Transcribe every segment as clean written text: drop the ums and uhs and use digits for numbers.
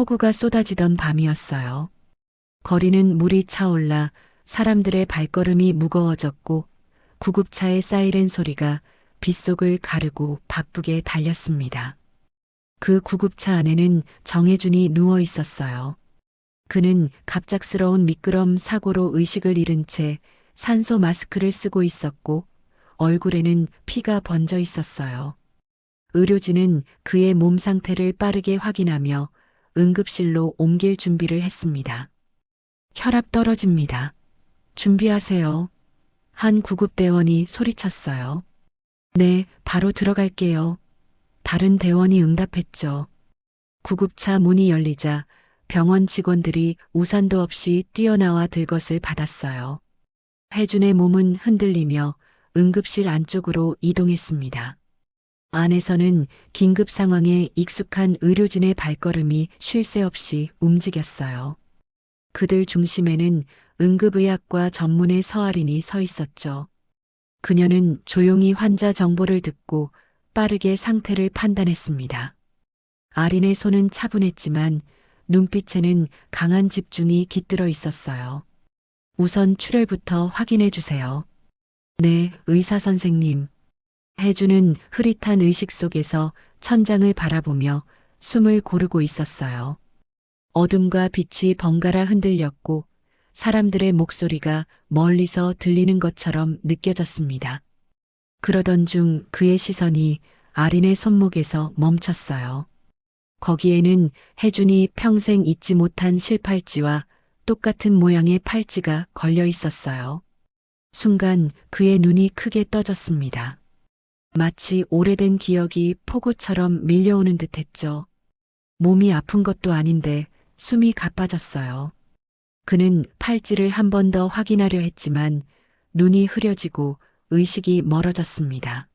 폭우가 쏟아지던 밤이었어요. 거리는 물이 차올라 사람들의 발걸음이 무거워졌고 구급차의 사이렌 소리가 빗속을 가르고 바쁘게 달렸습니다. 그 구급차 안에는 정혜준이 누워 있었어요. 그는 갑작스러운 미끄럼 사고로 의식을 잃은 채 산소 마스크를 쓰고 있었고 얼굴에는 피가 번져 있었어요. 의료진은 그의 몸 상태를 빠르게 확인하며 응급실로 옮길 준비를 했습니다. 혈압 떨어집니다. 준비하세요. 한 구급대원이 소리쳤어요. 네, 바로 들어갈게요. 다른 대원이 응답했죠. 구급차 문이 열리자 병원 직원들이 우산도 없이 뛰어나와 들것을 받았어요. 혜준의 몸은 흔들리며 응급실 안쪽으로 이동했습니다. 안에서는 긴급 상황에 익숙한 의료진의 발걸음이 쉴 새 없이 움직였어요. 그들 중심에는 응급의학과 전문의 서아린이 서 있었죠. 그녀는 조용히 환자 정보를 듣고 빠르게 상태를 판단했습니다. 아린의 손은 차분했지만 눈빛에는 강한 집중이 깃들어 있었어요. 우선 출혈부터 확인해 주세요. 네, 의사 선생님. 혜주는 흐릿한 의식 속에서 천장을 바라보며 숨을 고르고 있었어요. 어둠과 빛이 번갈아 흔들렸고 사람들의 목소리가 멀리서 들리는 것처럼 느껴졌습니다. 그러던 중 그의 시선이 아린의 손목에서 멈췄어요. 거기에는 혜준이 평생 잊지 못한 실팔찌와 똑같은 모양의 팔찌가 걸려 있었어요. 순간 그의 눈이 크게 떠졌습니다. 마치 오래된 기억이 폭우처럼 밀려오는 듯했죠. 몸이 아픈 것도 아닌데 숨이 가빠졌어요. 그는 팔찌를 한 번 더 확인하려 했지만 눈이 흐려지고 의식이 멀어졌습니다.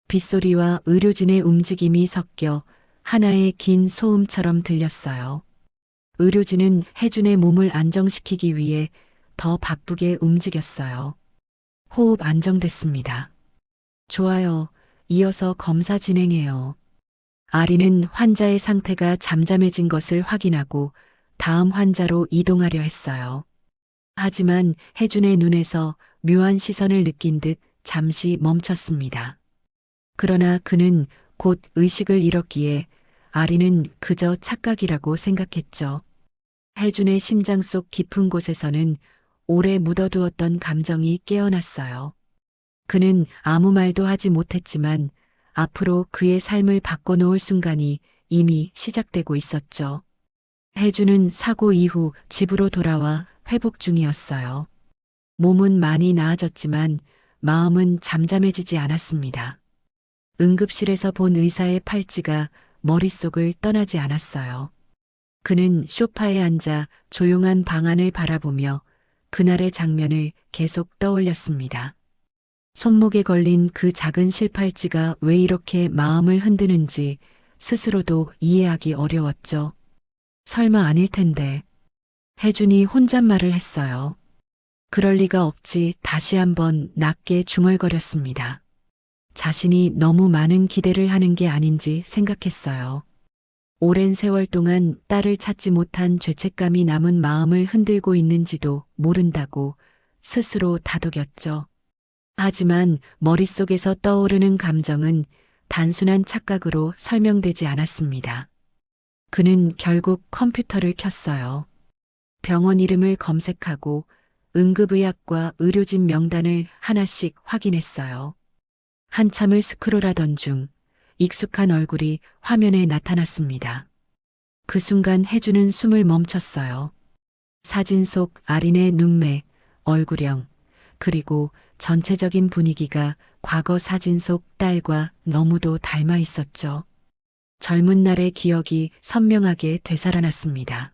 빗소리와 의료진의 움직임이 섞여 하나의 긴 소음처럼 들렸어요. 의료진은 혜준의 몸을 안정시키기 위해 더 바쁘게 움직였어요. 호흡 안정됐습니다. 좋아요. 이어서 검사 진행해요. 아리는 환자의 상태가 잠잠해진 것을 확인하고 다음 환자로 이동하려 했어요. 하지만 혜준의 눈에서 묘한 시선을 느낀 듯 잠시 멈췄습니다. 그러나 그는 곧 의식을 잃었기에 아리는 그저 착각이라고 생각했죠. 혜준의 심장 속 깊은 곳에서는 오래 묻어두었던 감정이 깨어났어요. 그는 아무 말도 하지 못했지만 앞으로 그의 삶을 바꿔놓을 순간이 이미 시작되고 있었죠. 혜준은 사고 이후 집으로 돌아와 회복 중이었어요. 몸은 많이 나아졌지만 마음은 잠잠해지지 않았습니다. 응급실에서 본 의사의 팔찌가 머릿속을 떠나지 않았어요. 그는 소파에 앉아 조용한 방 안을 바라보며 그날의 장면을 계속 떠올렸습니다. 손목에 걸린 그 작은 실팔찌가 왜 이렇게 마음을 흔드는지 스스로도 이해하기 어려웠죠. 설마 아닐 텐데. 혜준이 혼잣말을 했어요. 그럴 리가 없지. 다시 한번 낮게 중얼거렸습니다. 자신이 너무 많은 기대를 하는 게 아닌지 생각했어요. 오랜 세월 동안 딸을 찾지 못한 죄책감이 남은 마음을 흔들고 있는지도 모른다고 스스로 다독였죠. 하지만 머릿속에서 떠오르는 감정은 단순한 착각으로 설명되지 않았습니다. 그는 결국 컴퓨터를 켰어요. 병원 이름을 검색하고 응급의학과 의료진 명단을 하나씩 확인했어요. 한참을 스크롤하던 중 익숙한 얼굴이 화면에 나타났습니다. 그 순간 혜주는 숨을 멈췄어요. 사진 속 아린의 눈매, 얼굴형, 그리고 전체적인 분위기가 과거 사진 속 딸과 너무도 닮아 있었죠. 젊은 날의 기억이 선명하게 되살아났습니다.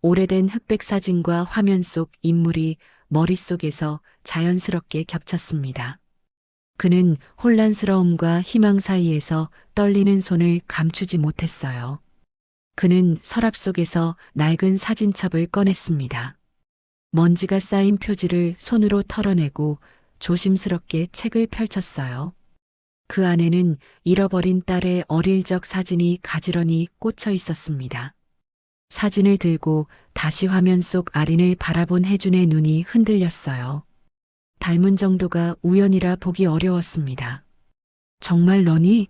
오래된 흑백 사진과 화면 속 인물이 머릿속에서 자연스럽게 겹쳤습니다. 그는 혼란스러움과 희망 사이에서 떨리는 손을 감추지 못했어요. 그는 서랍 속에서 낡은 사진첩을 꺼냈습니다. 먼지가 쌓인 표지를 손으로 털어내고 조심스럽게 책을 펼쳤어요. 그 안에는 잃어버린 딸의 어릴 적 사진이 가지런히 꽂혀 있었습니다. 사진을 들고 다시 화면 속 아린을 바라본 혜준의 눈이 흔들렸어요. 닮은 정도가 우연이라 보기 어려웠습니다. 정말 너니?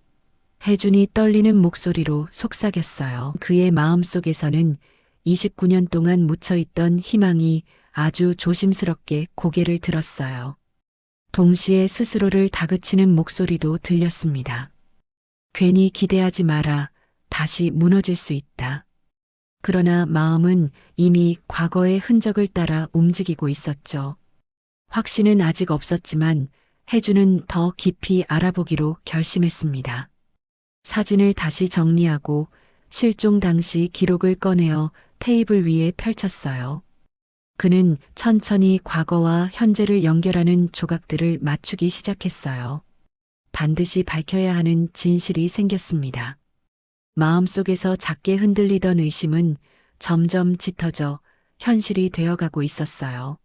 혜준이 떨리는 목소리로 속삭였어요. 그의 마음속에서는 29년 동안 묻혀있던 희망이 아주 조심스럽게 고개를 들었어요. 동시에 스스로를 다그치는 목소리도 들렸습니다. 괜히 기대하지 마라. 다시 무너질 수 있다. 그러나 마음은 이미 과거의 흔적을 따라 움직이고 있었죠. 확신은 아직 없었지만 혜주는 더 깊이 알아보기로 결심했습니다. 사진을 다시 정리하고 실종 당시 기록을 꺼내어 테이블 위에 펼쳤어요. 그는 천천히 과거와 현재를 연결하는 조각들을 맞추기 시작했어요. 반드시 밝혀야 하는 진실이 생겼습니다. 마음속에서 작게 흔들리던 의심은 점점 짙어져 현실이 되어가고 있었어요.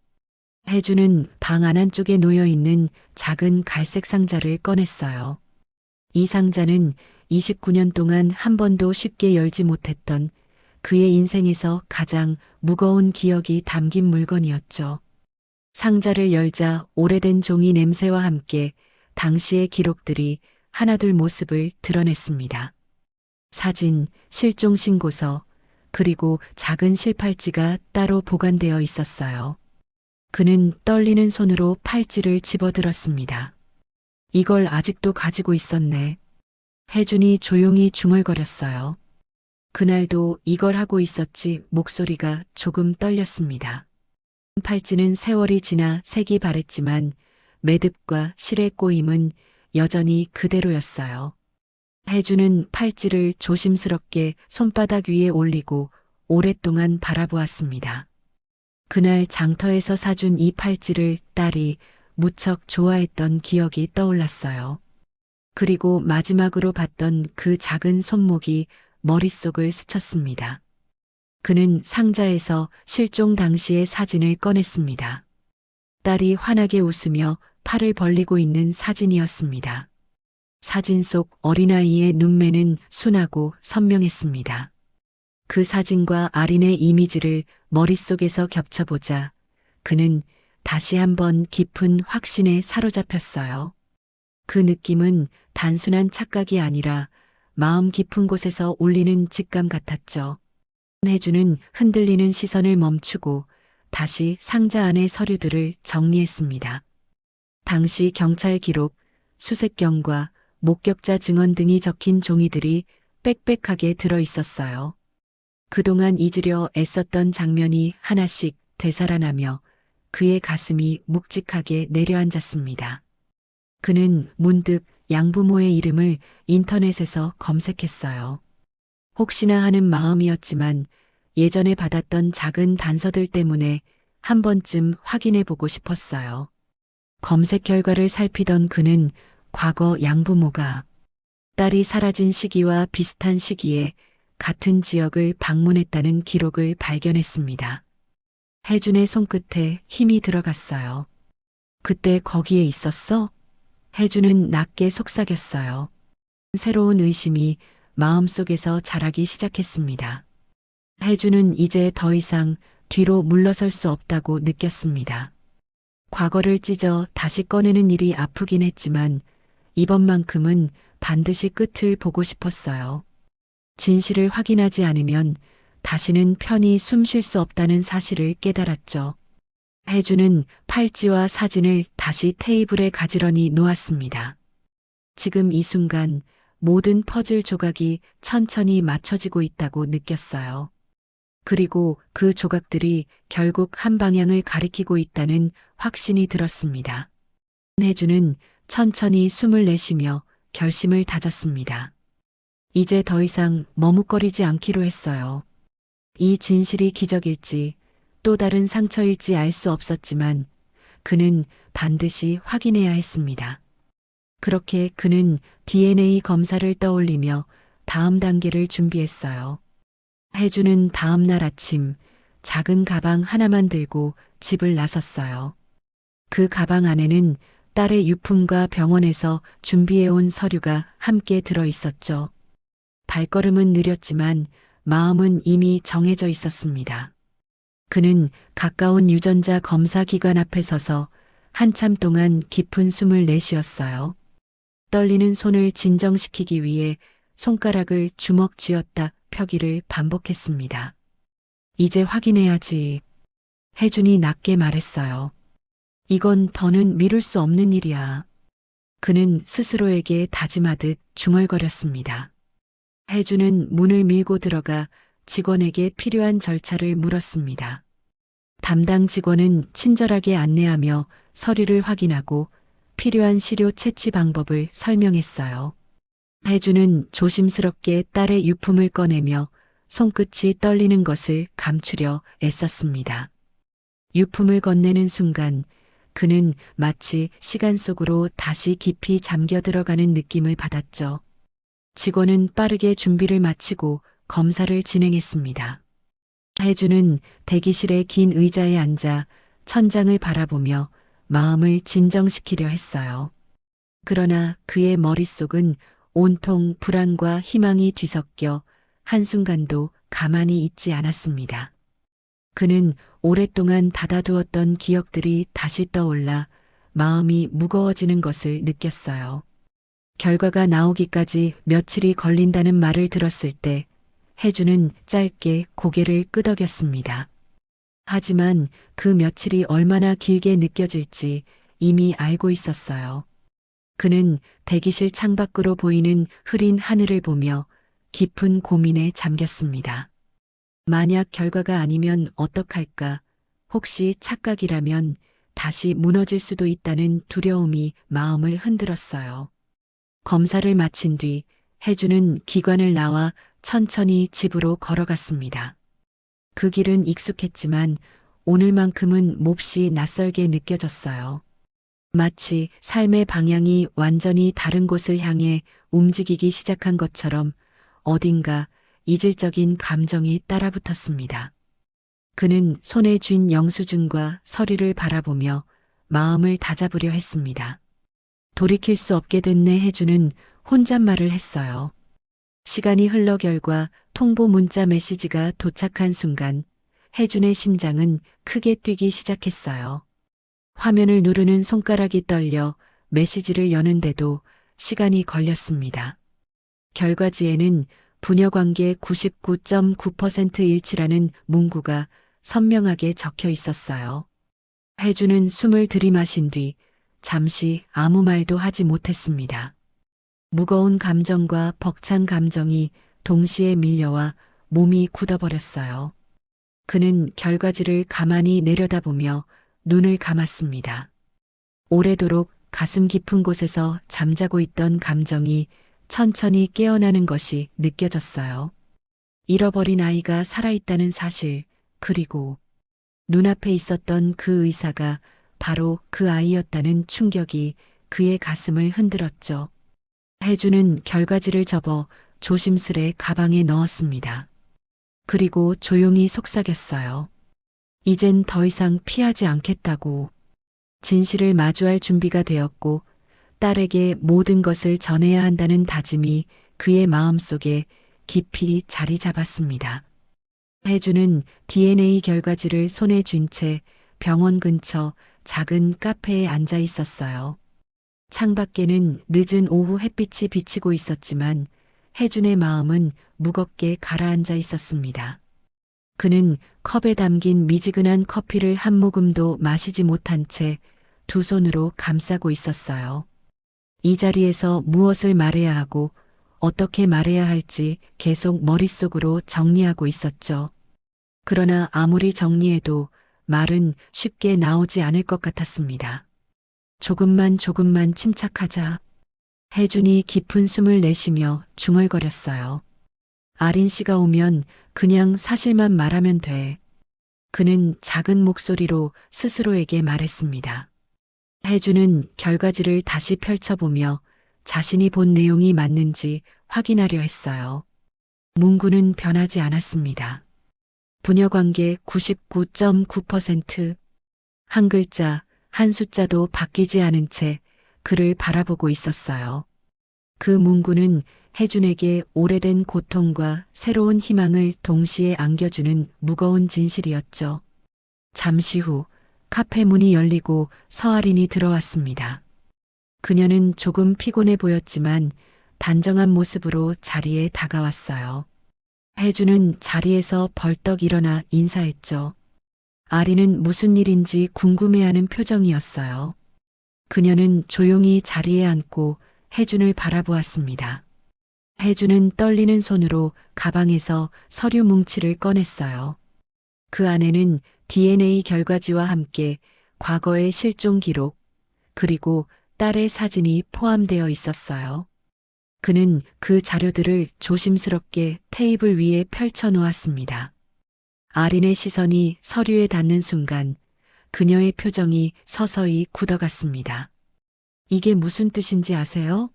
혜주는 방 안쪽에 놓여있는 작은 갈색 상자를 꺼냈어요. 이 상자는 29년 동안 한 번도 쉽게 열지 못했던 그의 인생에서 가장 무거운 기억이 담긴 물건이었죠. 상자를 열자 오래된 종이 냄새와 함께 당시의 기록들이 하나둘 모습을 드러냈습니다. 사진, 실종 신고서, 그리고 작은 실팔찌가 따로 보관되어 있었어요. 그는 떨리는 손으로 팔찌를 집어들었습니다. 이걸 아직도 가지고 있었네. 혜준이 조용히 중얼거렸어요. 그날도 이걸 하고 있었지. 목소리가 조금 떨렸습니다. 팔찌는 세월이 지나 색이 바랬지만 매듭과 실의 꼬임은 여전히 그대로였어요. 혜주는 팔찌를 조심스럽게 손바닥 위에 올리고 오랫동안 바라보았습니다. 그날 장터에서 사준 이 팔찌를 딸이 무척 좋아했던 기억이 떠올랐어요. 그리고 마지막으로 봤던 그 작은 손목이 머릿속을 스쳤습니다. 그는 상자에서 실종 당시의 사진을 꺼냈습니다. 딸이 환하게 웃으며 팔을 벌리고 있는 사진이었습니다. 사진 속 어린아이의 눈매는 순하고 선명했습니다. 그 사진과 아린의 이미지를 머릿속에서 겹쳐보자 그는 다시 한번 깊은 확신에 사로잡혔어요. 그 느낌은 단순한 착각이 아니라 마음 깊은 곳에서 울리는 직감 같았죠. 혜주는 흔들리는 시선을 멈추고 다시 상자 안의 서류들을 정리했습니다. 당시 경찰 기록, 수색경과 목격자 증언 등이 적힌 종이들이 빽빽하게 들어 있었어요. 그동안 잊으려 애썼던 장면이 하나씩 되살아나며 그의 가슴이 묵직하게 내려앉았습니다. 그는 문득 양부모의 이름을 인터넷에서 검색했어요. 혹시나 하는 마음이었지만 예전에 받았던 작은 단서들 때문에 한 번쯤 확인해 보고 싶었어요. 검색 결과를 살피던 그는 과거 양부모가 딸이 사라진 시기와 비슷한 시기에 같은 지역을 방문했다는 기록을 발견했습니다. 혜준의 손끝에 힘이 들어갔어요. 그때 거기에 있었어? 혜준은 낮게 속삭였어요. 새로운 의심이 마음속에서 자라기 시작했습니다. 혜준은 이제 더 이상 뒤로 물러설 수 없다고 느꼈습니다. 과거를 찢어 다시 꺼내는 일이 아프긴 했지만 이번만큼은 반드시 끝을 보고 싶었어요. 진실을 확인하지 않으면 다시는 편히 숨 쉴 수 없다는 사실을 깨달았죠. 혜주는 팔찌와 사진을 다시 테이블에 가지런히 놓았습니다. 지금 이 순간 모든 퍼즐 조각이 천천히 맞춰지고 있다고 느꼈어요. 그리고 그 조각들이 결국 한 방향을 가리키고 있다는 확신이 들었습니다. 혜주는 천천히 숨을 내쉬며 결심을 다졌습니다. 이제 더 이상 머뭇거리지 않기로 했어요. 이 진실이 기적일지 또 다른 상처일지 알 수 없었지만 그는 반드시 확인해야 했습니다. 그렇게 그는 DNA 검사를 떠올리며 다음 단계를 준비했어요. 혜주는 다음 날 아침 작은 가방 하나만 들고 집을 나섰어요. 그 가방 안에는 딸의 유품과 병원에서 준비해온 서류가 함께 들어 있었죠. 발걸음은 느렸지만 마음은 이미 정해져 있었습니다. 그는 가까운 유전자 검사 기관 앞에 서서 한참 동안 깊은 숨을 내쉬었어요. 떨리는 손을 진정시키기 위해 손가락을 주먹 쥐었다 펴기를 반복했습니다. 이제 확인해야지. 혜준이 낮게 말했어요. 이건 더는 미룰 수 없는 일이야. 그는 스스로에게 다짐하듯 중얼거렸습니다. 혜준은 문을 밀고 들어가 직원에게 필요한 절차를 물었습니다. 담당 직원은 친절하게 안내하며 서류를 확인하고 필요한 시료 채취 방법을 설명했어요. 혜준은 조심스럽게 딸의 유품을 꺼내며 손끝이 떨리는 것을 감추려 애썼습니다. 유품을 건네는 순간 그는 마치 시간 속으로 다시 깊이 잠겨 들어가는 느낌을 받았죠. 직원은 빠르게 준비를 마치고 검사를 진행했습니다. 혜주는 대기실의 긴 의자에 앉아 천장을 바라보며 마음을 진정시키려 했어요. 그러나 그의 머릿속은 온통 불안과 희망이 뒤섞여 한순간도 가만히 있지 않았습니다. 그는 오랫동안 닫아두었던 기억들이 다시 떠올라 마음이 무거워지는 것을 느꼈어요. 결과가 나오기까지 며칠이 걸린다는 말을 들었을 때 혜주는 짧게 고개를 끄덕였습니다. 하지만 그 며칠이 얼마나 길게 느껴질지 이미 알고 있었어요. 그는 대기실 창밖으로 보이는 흐린 하늘을 보며 깊은 고민에 잠겼습니다. 만약 결과가 아니면 어떡할까? 혹시 착각이라면 다시 무너질 수도 있다는 두려움이 마음을 흔들었어요. 검사를 마친 뒤 혜주는 기관을 나와 천천히 집으로 걸어갔습니다. 그 길은 익숙했지만 오늘만큼은 몹시 낯설게 느껴졌어요. 마치 삶의 방향이 완전히 다른 곳을 향해 움직이기 시작한 것처럼 어딘가 이질적인 감정이 따라붙었습니다. 그는 손에 쥔 영수증과 서류를 바라보며 마음을 다잡으려 했습니다. 돌이킬 수 없게 됐네 해주는 혼잣말을 했어요. 시간이 흘러 결과 통보 문자 메시지가 도착한 순간 혜준의 심장은 크게 뛰기 시작했어요. 화면을 누르는 손가락이 떨려 메시지를 여는데도 시간이 걸렸습니다. 결과지에는 부녀관계 99.9% 일치라는 문구가 선명하게 적혀 있었어요. 혜준은 숨을 들이마신 뒤 잠시 아무 말도 하지 못했습니다. 무거운 감정과 벅찬 감정이 동시에 밀려와 몸이 굳어버렸어요. 그는 결과지를 가만히 내려다보며 눈을 감았습니다. 오래도록 가슴 깊은 곳에서 잠자고 있던 감정이 천천히 깨어나는 것이 느껴졌어요. 잃어버린 아이가 살아있다는 사실, 그리고 눈앞에 있었던 그 의사가 바로 그 아이였다는 충격이 그의 가슴을 흔들었죠. 혜주는 결과지를 접어 조심스레 가방에 넣었습니다. 그리고 조용히 속삭였어요. 이젠 더 이상 피하지 않겠다고. 진실을 마주할 준비가 되었고 딸에게 모든 것을 전해야 한다는 다짐이 그의 마음속에 깊이 자리 잡았습니다. 혜주는 DNA 결과지를 손에 쥔 채 병원 근처 작은 카페에 앉아 있었어요. 창밖에는 늦은 오후 햇빛이 비치고 있었지만 혜준의 마음은 무겁게 가라앉아 있었습니다. 그는 컵에 담긴 미지근한 커피를 한 모금도 마시지 못한 채 두 손으로 감싸고 있었어요. 이 자리에서 무엇을 말해야 하고 어떻게 말해야 할지 계속 머릿속으로 정리하고 있었죠. 그러나 아무리 정리해도 말은 쉽게 나오지 않을 것 같았습니다. 조금만 침착하자. 혜준이 깊은 숨을 내쉬며 중얼거렸어요. 아린 씨가 오면 그냥 사실만 말하면 돼. 그는 작은 목소리로 스스로에게 말했습니다. 혜준은 결과지를 다시 펼쳐보며 자신이 본 내용이 맞는지 확인하려 했어요. 문구는 변하지 않았습니다. 부녀관계 99.9%, 한 글자, 한 숫자도 바뀌지 않은 채 그를 바라보고 있었어요. 그 문구는 혜준에게 오래된 고통과 새로운 희망을 동시에 안겨주는 무거운 진실이었죠. 잠시 후 카페 문이 열리고 서아린이 들어왔습니다. 그녀는 조금 피곤해 보였지만 단정한 모습으로 자리에 다가왔어요. 혜준은 자리에서 벌떡 일어나 인사했죠. 아린은 무슨 일인지 궁금해하는 표정이었어요. 그녀는 조용히 자리에 앉고 혜준을 바라보았습니다. 혜준은 떨리는 손으로 가방에서 서류 뭉치를 꺼냈어요. 그 안에는 DNA 결과지와 함께 과거의 실종 기록, 그리고 딸의 사진이 포함되어 있었어요. 그는 그 자료들을 조심스럽게 테이블 위에 펼쳐 놓았습니다. 아린의 시선이 서류에 닿는 순간 그녀의 표정이 서서히 굳어갔습니다. 이게 무슨 뜻인지 아세요?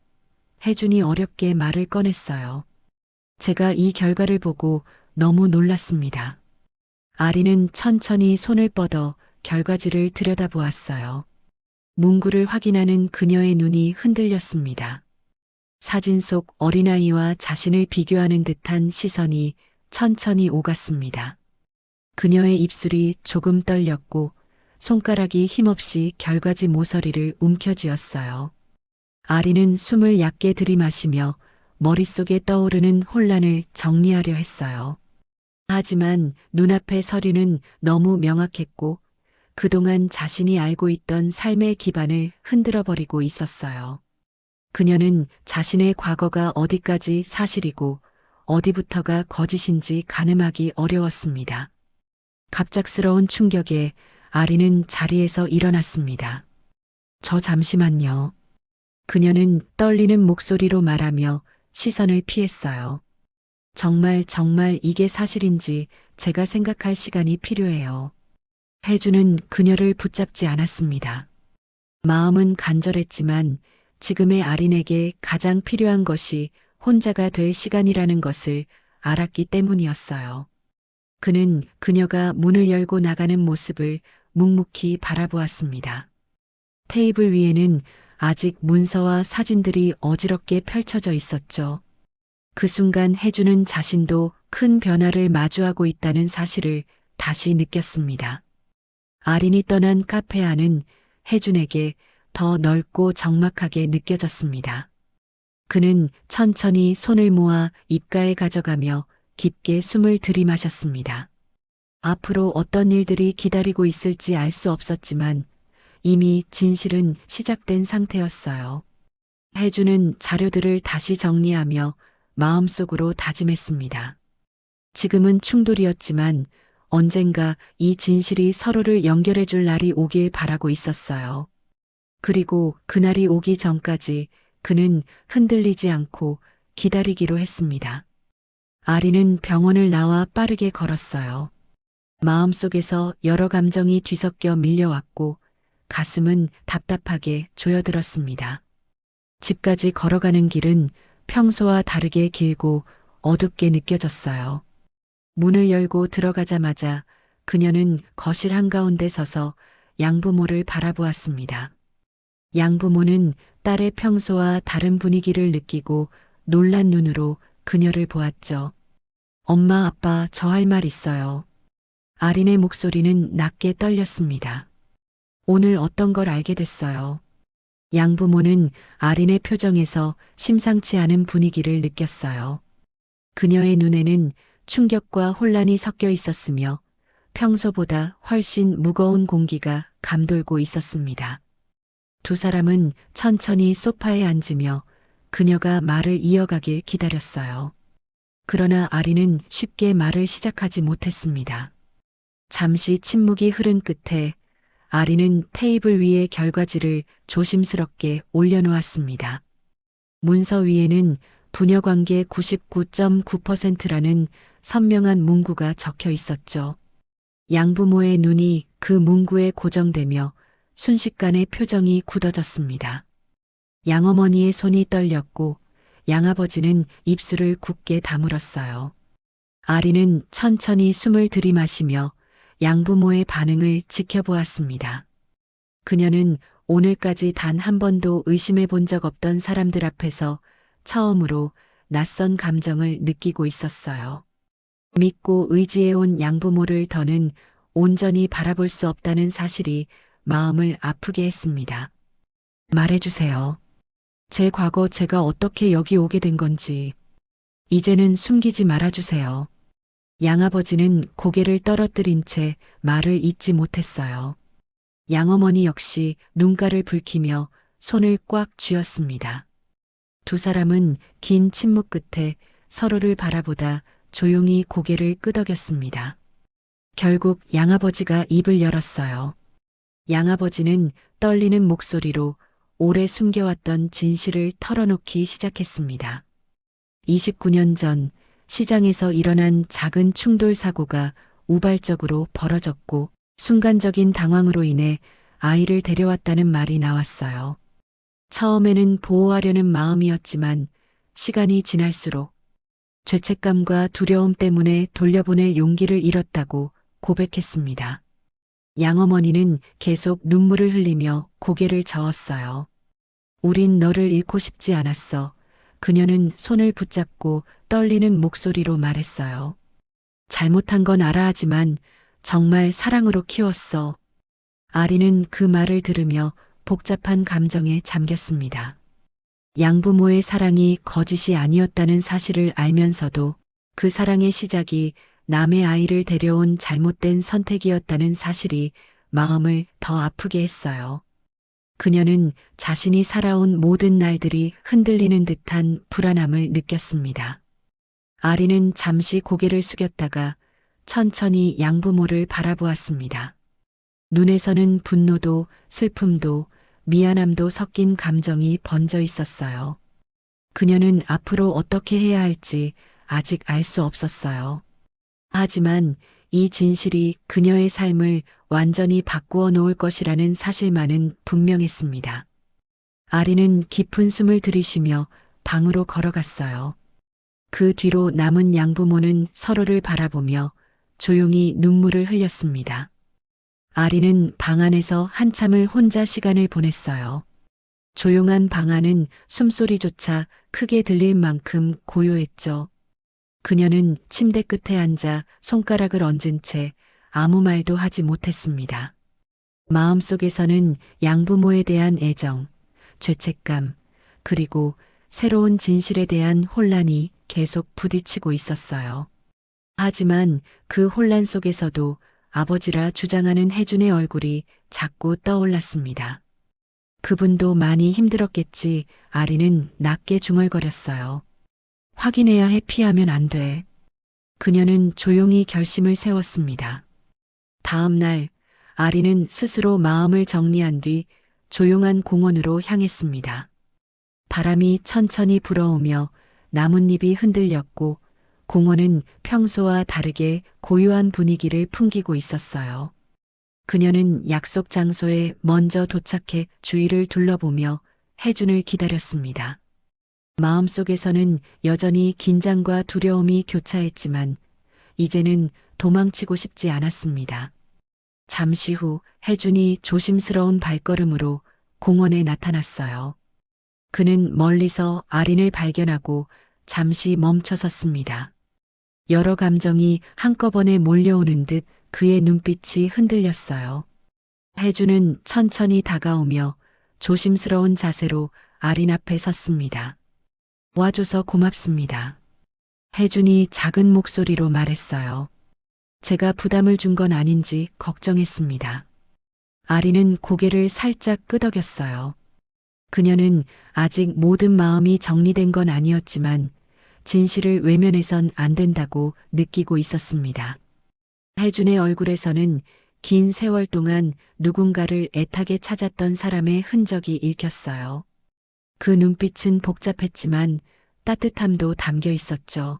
혜준이 어렵게 말을 꺼냈어요. 제가 이 결과를 보고 너무 놀랐습니다. 아린은 천천히 손을 뻗어 결과지를 들여다보았어요. 문구를 확인하는 그녀의 눈이 흔들렸습니다. 사진 속 어린아이와 자신을 비교하는 듯한 시선이 천천히 오갔습니다. 그녀의 입술이 조금 떨렸고 손가락이 힘없이 결과지 모서리를 움켜쥐었어요. 아리는 숨을 얕게 들이마시며 머릿속에 떠오르는 혼란을 정리하려 했어요. 하지만 눈앞의 서류는 너무 명확했고 그동안 자신이 알고 있던 삶의 기반을 흔들어버리고 있었어요. 그녀는 자신의 과거가 어디까지 사실이고 어디부터가 거짓인지 가늠하기 어려웠습니다. 갑작스러운 충격에 아리는 자리에서 일어났습니다. 저 잠시만요. 그녀는 떨리는 목소리로 말하며 시선을 피했어요. 정말 이게 사실인지 제가 생각할 시간이 필요해요. 혜주는 그녀를 붙잡지 않았습니다. 마음은 간절했지만 지금의 아린에게 가장 필요한 것이 혼자가 될 시간이라는 것을 알았기 때문이었어요. 그는 그녀가 문을 열고 나가는 모습을 묵묵히 바라보았습니다. 테이블 위에는 아직 문서와 사진들이 어지럽게 펼쳐져 있었죠. 그 순간 혜주는 자신도 큰 변화를 마주하고 있다는 사실을 다시 느꼈습니다. 아린이 떠난 카페 안은 혜준에게 더 넓고 적막하게 느껴졌습니다. 그는 천천히 손을 모아 입가에 가져가며 깊게 숨을 들이마셨습니다. 앞으로 어떤 일들이 기다리고 있을지 알 수 없었지만 이미 진실은 시작된 상태였어요. 혜주는 자료들을 다시 정리하며 마음속으로 다짐했습니다. 지금은 충돌이었지만 언젠가 이 진실이 서로를 연결해 줄 날이 오길 바라고 있었어요. 그리고 그날이 오기 전까지 그는 흔들리지 않고 기다리기로 했습니다. 아리는 병원을 나와 빠르게 걸었어요. 마음속에서 여러 감정이 뒤섞여 밀려왔고 가슴은 답답하게 조여들었습니다. 집까지 걸어가는 길은 평소와 다르게 길고 어둡게 느껴졌어요. 문을 열고 들어가자마자 그녀는 거실 한가운데 서서 양부모를 바라보았습니다. 양부모는 딸의 평소와 다른 분위기를 느끼고 놀란 눈으로 그녀를 보았죠. 엄마, 아빠, 저 할 말 있어요. 아린의 목소리는 낮게 떨렸습니다. 오늘 어떤 걸 알게 됐어요. 양부모는 아린의 표정에서 심상치 않은 분위기를 느꼈어요. 그녀의 눈에는 충격과 혼란이 섞여 있었으며 평소보다 훨씬 무거운 공기가 감돌고 있었습니다. 두 사람은 천천히 소파에 앉으며 그녀가 말을 이어가길 기다렸어요. 그러나 아리는 쉽게 말을 시작하지 못했습니다. 잠시 침묵이 흐른 끝에 아리는 테이블 위에 결과지를 조심스럽게 올려놓았습니다. 문서 위에는 부녀관계 99.9%라는 선명한 문구가 적혀 있었죠. 양부모의 눈이 그 문구에 고정되며 순식간에 표정이 굳어졌습니다. 양어머니의 손이 떨렸고 양아버지는 입술을 굳게 다물었어요. 아리는 천천히 숨을 들이마시며 양부모의 반응을 지켜보았습니다. 그녀는 오늘까지 단 한 번도 의심해 본 적 없던 사람들 앞에서 처음으로 낯선 감정을 느끼고 있었어요. 믿고 의지해온 양부모를 더는 온전히 바라볼 수 없다는 사실이 마음을 아프게 했습니다. 말해주세요. 제 과거 제가 어떻게 여기 오게 된 건지 이제는 숨기지 말아주세요. 양아버지는 고개를 떨어뜨린 채 말을 잇지 못했어요. 양어머니 역시 눈가를 붉히며 손을 꽉 쥐었습니다. 두 사람은 긴 침묵 끝에 서로를 바라보다 조용히 고개를 끄덕였습니다. 결국 양아버지가 입을 열었어요. 양아버지는 떨리는 목소리로 오래 숨겨왔던 진실을 털어놓기 시작했습니다. 29년 전 시장에서 일어난 작은 충돌 사고가 우발적으로 벌어졌고 순간적인 당황으로 인해 아이를 데려왔다는 말이 나왔어요. 처음에는 보호하려는 마음이었지만 시간이 지날수록 죄책감과 두려움 때문에 돌려보낼 용기를 잃었다고 고백했습니다. 양어머니는 계속 눈물을 흘리며 고개를 저었어요. 우린 너를 잃고 싶지 않았어. 그녀는 손을 붙잡고 떨리는 목소리로 말했어요. 잘못한 건 알아 하지만 정말 사랑으로 키웠어. 아리는 그 말을 들으며 복잡한 감정에 잠겼습니다. 양부모의 사랑이 거짓이 아니었다는 사실을 알면서도 그 사랑의 시작이 남의 아이를 데려온 잘못된 선택이었다는 사실이 마음을 더 아프게 했어요. 그녀는 자신이 살아온 모든 날들이 흔들리는 듯한 불안함을 느꼈습니다. 아리는 잠시 고개를 숙였다가 천천히 양부모를 바라보았습니다. 눈에서는 분노도 슬픔도 미안함도 섞인 감정이 번져 있었어요. 그녀는 앞으로 어떻게 해야 할지 아직 알 수 없었어요. 하지만 이 진실이 그녀의 삶을 완전히 바꾸어 놓을 것이라는 사실만은 분명했습니다. 아리는 깊은 숨을 들이쉬며 방으로 걸어갔어요. 그 뒤로 남은 양부모는 서로를 바라보며 조용히 눈물을 흘렸습니다. 아리는 방 안에서 한참을 혼자 시간을 보냈어요. 조용한 방 안은 숨소리조차 크게 들릴 만큼 고요했죠. 그녀는 침대 끝에 앉아 손가락을 얹은 채 아무 말도 하지 못했습니다. 마음속에서는 양부모에 대한 애정, 죄책감, 그리고 새로운 진실에 대한 혼란이 계속 부딪히고 있었어요. 하지만 그 혼란 속에서도 아버지라 주장하는 혜준의 얼굴이 자꾸 떠올랐습니다. 그분도 많이 힘들었겠지. 아리는 낮게 중얼거렸어요. 확인해야 해. 피하면 안 돼. 그녀는 조용히 결심을 세웠습니다. 다음 날 아리는 스스로 마음을 정리한 뒤 조용한 공원으로 향했습니다. 바람이 천천히 불어오며 나뭇잎이 흔들렸고 공원은 평소와 다르게 고요한 분위기를 풍기고 있었어요. 그녀는 약속 장소에 먼저 도착해 주위를 둘러보며 혜준을 기다렸습니다. 마음속에서는 여전히 긴장과 두려움이 교차했지만 이제는 도망치고 싶지 않았습니다. 잠시 후 혜준이 조심스러운 발걸음으로 공원에 나타났어요. 그는 멀리서 아린을 발견하고 잠시 멈춰 섰습니다. 여러 감정이 한꺼번에 몰려오는 듯 그의 눈빛이 흔들렸어요. 혜준은 천천히 다가오며 조심스러운 자세로 아린 앞에 섰습니다. 와줘서 고맙습니다. 혜준이 작은 목소리로 말했어요. 제가 부담을 준 건 아닌지 걱정했습니다. 아린은 고개를 살짝 끄덕였어요. 그녀는 아직 모든 마음이 정리된 건 아니었지만 진실을 외면해선 안 된다고 느끼고 있었습니다. 혜준의 얼굴에서는 긴 세월 동안 누군가를 애타게 찾았던 사람의 흔적이 읽혔어요. 그 눈빛은 복잡했지만 따뜻함도 담겨 있었죠.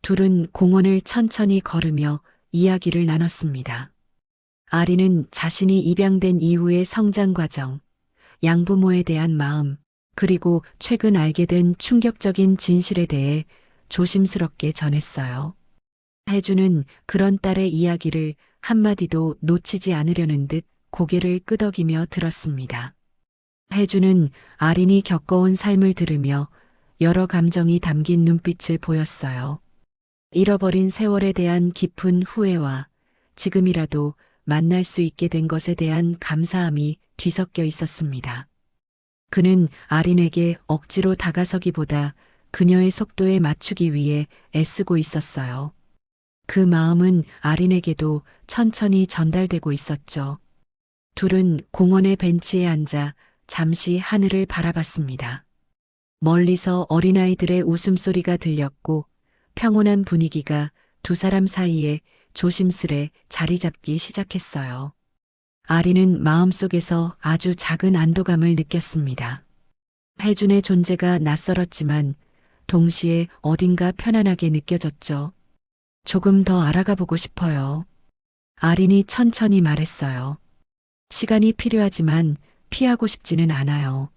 둘은 공원을 천천히 걸으며 이야기를 나눴습니다. 아리는 자신이 입양된 이후의 성장 과정, 양부모에 대한 마음, 그리고 최근 알게 된 충격적인 진실에 대해 조심스럽게 전했어요. 혜주는 그런 딸의 이야기를 한마디도 놓치지 않으려는 듯 고개를 끄덕이며 들었습니다. 혜주는 아린이 겪어온 삶을 들으며 여러 감정이 담긴 눈빛을 보였어요. 잃어버린 세월에 대한 깊은 후회와 지금이라도 만날 수 있게 된 것에 대한 감사함이 뒤섞여 있었습니다. 그는 아린에게 억지로 다가서기보다 그녀의 속도에 맞추기 위해 애쓰고 있었어요. 그 마음은 아린에게도 천천히 전달되고 있었죠. 둘은 공원의 벤치에 앉아 잠시 하늘을 바라봤습니다. 멀리서 어린아이들의 웃음소리가 들렸고 평온한 분위기가 두 사람 사이에 조심스레 자리 잡기 시작했어요. 아리는 마음속에서 아주 작은 안도감을 느꼈습니다. 혜준의 존재가 낯설었지만 동시에 어딘가 편안하게 느껴졌죠. 조금 더 알아가 보고 싶어요. 아린이 천천히 말했어요. 시간이 필요하지만 피하고 싶지는 않아요.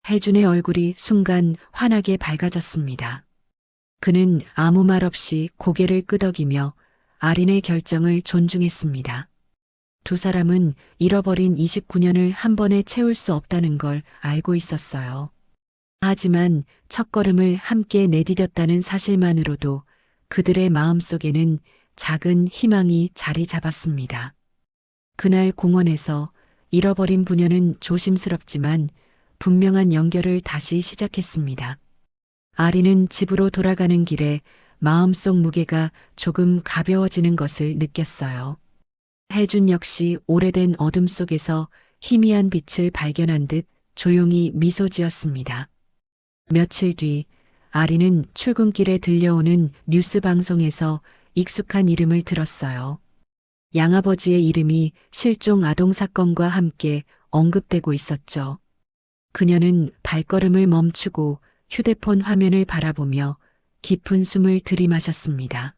혜준의 얼굴이 순간 환하게 밝아졌습니다. 그는 아무 말 없이 고개를 끄덕이며 아린의 결정을 존중했습니다. 두 사람은 잃어버린 29년을 한 번에 채울 수 없다는 걸 알고 있었어요. 하지만 첫걸음을 함께 내디뎠다는 사실만으로도 그들의 마음속에는 작은 희망이 자리 잡았습니다. 그날 공원에서 잃어버린 부녀는 조심스럽지만 분명한 연결을 다시 시작했습니다. 아리는 집으로 돌아가는 길에 마음속 무게가 조금 가벼워지는 것을 느꼈어요. 혜준 역시 오래된 어둠 속에서 희미한 빛을 발견한 듯 조용히 미소 지었습니다. 며칠 뒤 아리는 출근길에 들려오는 뉴스 방송에서 익숙한 이름을 들었어요. 양아버지의 이름이 실종 아동 사건과 함께 언급되고 있었죠. 그녀는 발걸음을 멈추고 휴대폰 화면을 바라보며 깊은 숨을 들이마셨습니다.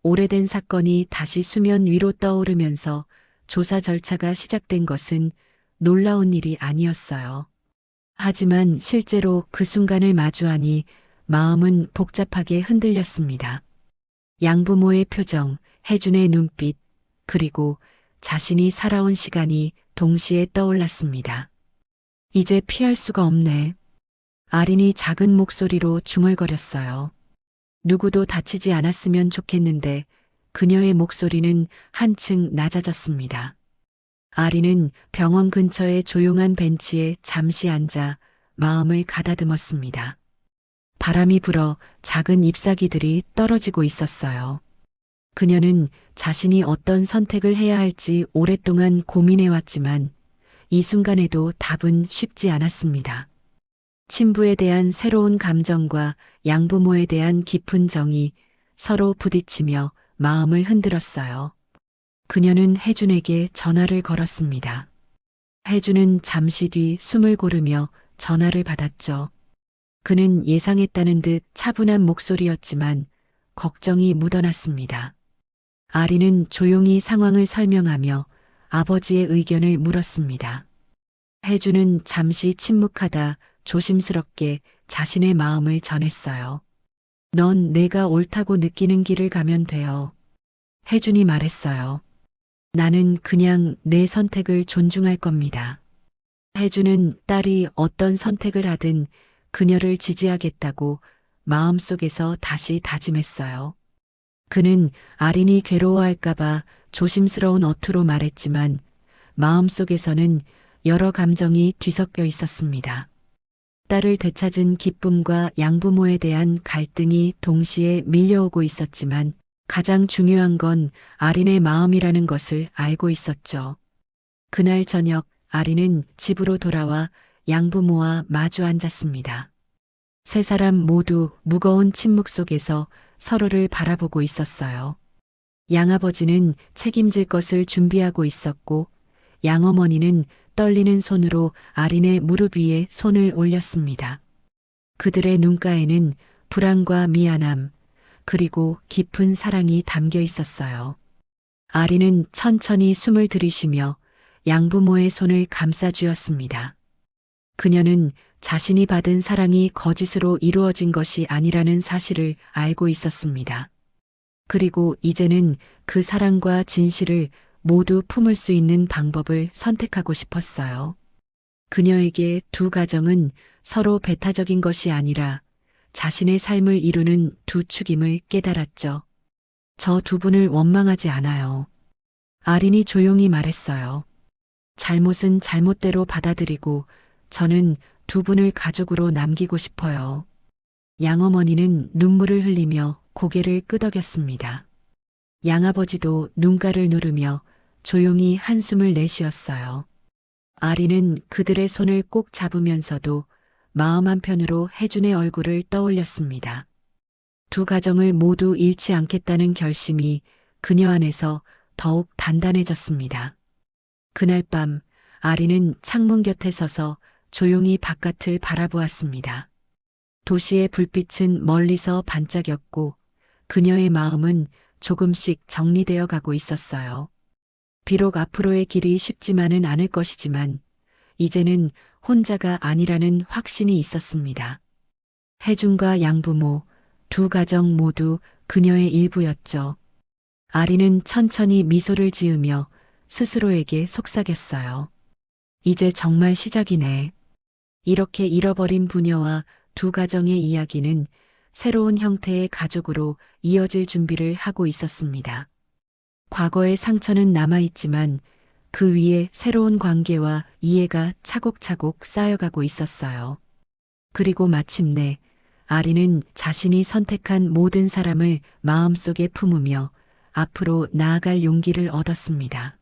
오래된 사건이 다시 수면 위로 떠오르면서 조사 절차가 시작된 것은 놀라운 일이 아니었어요. 하지만 실제로 그 순간을 마주하니 마음은 복잡하게 흔들렸습니다. 양부모의 표정, 혜준의 눈빛, 그리고 자신이 살아온 시간이 동시에 떠올랐습니다. 이제 피할 수가 없네. 아린이 작은 목소리로 중얼거렸어요. 누구도 다치지 않았으면 좋겠는데 그녀의 목소리는 한층 낮아졌습니다. 아린은 병원 근처의 조용한 벤치에 잠시 앉아 마음을 가다듬었습니다. 바람이 불어 작은 잎사귀들이 떨어지고 있었어요. 그녀는 자신이 어떤 선택을 해야 할지 오랫동안 고민해왔지만 이 순간에도 답은 쉽지 않았습니다. 친부에 대한 새로운 감정과 양부모에 대한 깊은 정이 서로 부딪히며 마음을 흔들었어요. 그녀는 혜준에게 전화를 걸었습니다. 혜준은 잠시 뒤 숨을 고르며 전화를 받았죠. 그는 예상했다는 듯 차분한 목소리였지만 걱정이 묻어났습니다. 아리는 조용히 상황을 설명하며 아버지의 의견을 물었습니다. 혜준은 잠시 침묵하다 조심스럽게 자신의 마음을 전했어요. 넌 내가 옳다고 느끼는 길을 가면 돼요. 혜준이 말했어요. 나는 그냥 내 선택을 존중할 겁니다. 혜준은 딸이 어떤 선택을 하든 그녀를 지지하겠다고 마음속에서 다시 다짐했어요. 그는 아린이 괴로워할까봐 조심스러운 어투로 말했지만 마음속에서는 여러 감정이 뒤섞여 있었습니다. 딸을 되찾은 기쁨과 양부모에 대한 갈등이 동시에 밀려오고 있었지만 가장 중요한 건 아린의 마음이라는 것을 알고 있었죠. 그날 저녁 아린은 집으로 돌아와 양부모와 마주 앉았습니다. 세 사람 모두 무거운 침묵 속에서 서로를 바라보고 있었어요. 양아버지는 책임질 것을 준비하고 있었고 양어머니는 떨리는 손으로 아린의 무릎 위에 손을 올렸습니다. 그들의 눈가에는 불안과 미안함, 그리고 깊은 사랑이 담겨 있었어요. 아린은 천천히 숨을 들이쉬며 양부모의 손을 감싸쥐었습니다. 그녀는 자신이 받은 사랑이 거짓으로 이루어진 것이 아니라는 사실을 알고 있었습니다. 그리고 이제는 그 사랑과 진실을 모두 품을 수 있는 방법을 선택하고 싶었어요. 그녀에게 두 가정은 서로 배타적인 것이 아니라 자신의 삶을 이루는 두 축임을 깨달았죠. 저 두 분을 원망하지 않아요. 아린이 조용히 말했어요. 잘못은 잘못대로 받아들이고 저는 두 분을 가족으로 남기고 싶어요. 양어머니는 눈물을 흘리며 고개를 끄덕였습니다. 양아버지도 눈가를 누르며 조용히 한숨을 내쉬었어요. 아리는 그들의 손을 꼭 잡으면서도 마음 한편으로 혜준의 얼굴을 떠올렸습니다. 두 가정을 모두 잃지 않겠다는 결심이 그녀 안에서 더욱 단단해졌습니다. 그날 밤 아리는 창문 곁에 서서 조용히 바깥을 바라보았습니다. 도시의 불빛은 멀리서 반짝였고 그녀의 마음은 조금씩 정리되어 가고 있었어요. 비록 앞으로의 길이 쉽지만은 않을 것이지만 이제는 혼자가 아니라는 확신이 있었습니다. 혜준과 양부모, 두 가정 모두 그녀의 일부였죠. 아리는 천천히 미소를 지으며 스스로에게 속삭였어요. 이제 정말 시작이네. 이렇게 잃어버린 부녀와 두 가정의 이야기는 새로운 형태의 가족으로 이어질 준비를 하고 있었습니다. 과거의 상처는 남아있지만 그 위에 새로운 관계와 이해가 차곡차곡 쌓여가고 있었어요. 그리고 마침내 아리는 자신이 선택한 모든 사람을 마음속에 품으며 앞으로 나아갈 용기를 얻었습니다.